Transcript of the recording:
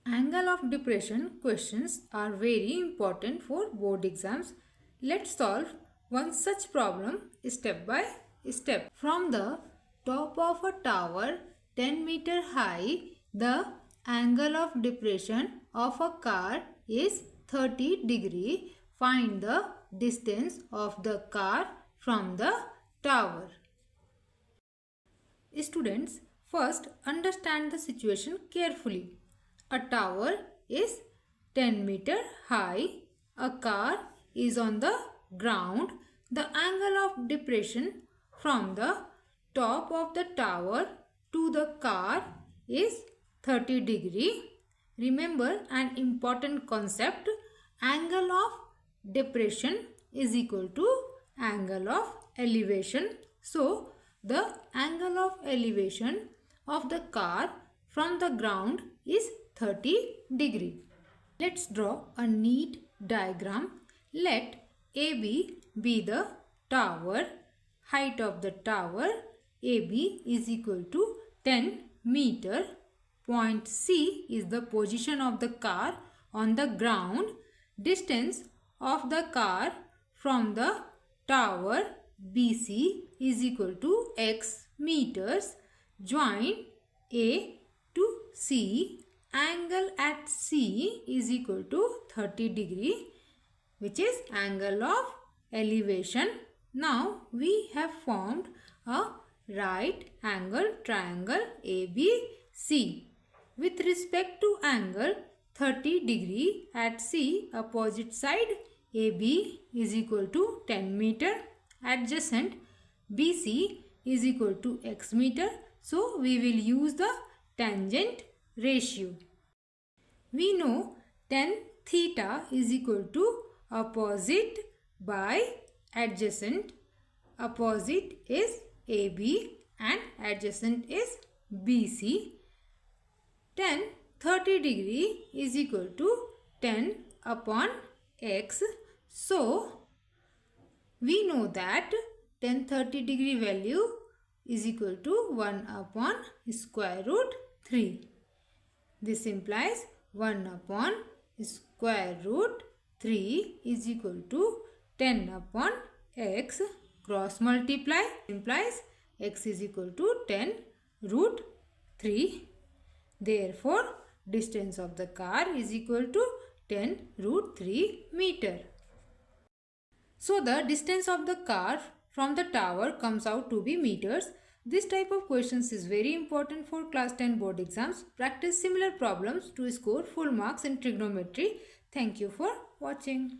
Angle of depression questions are very important for board exams. Let's solve one such problem step by step. From the top of a tower 10 meter high, the angle of depression of a car is 30 degree. Find the distance of the car from the tower. Students, first understand the situation carefully. A tower is 10 meter high. A car is on the ground. The angle of depression from the top of the tower to the car is 30 degree. Remember an important concept. Angle of depression is equal to angle of elevation. So, the angle of elevation of the car from the ground is 30 degree. Let's draw a neat diagram. Let AB be the tower. Height of the tower AB is equal to 10 meter. Point C is the position of the car on the ground. Distance of the car from the tower BC is equal to x meters. Join A to C. Angle at C is equal to 30 degree, which is angle of elevation. Now we have formed a right angle triangle ABC. With respect to angle 30 degree at C, opposite side AB is equal to 10 meter. Adjacent BC is equal to x meter. So we will use the tangent ratio. We know tan theta is equal to opposite by adjacent. Opposite is AB and adjacent is BC. Tan 30 degree is equal to 10 upon x. So, we know that tan 30 degree value is equal to 1 upon square root 3. This implies 1 upon square root 3 is equal to 10 upon x. Cross multiply implies x is equal to 10 root 3. Therefore, distance of the car is equal to 10 root 3 meter. So, the distance of the car from the tower comes out to be meters. This type of questions is very important for class 10 board exams. Practice similar problems to score full marks in trigonometry. Thank you for watching.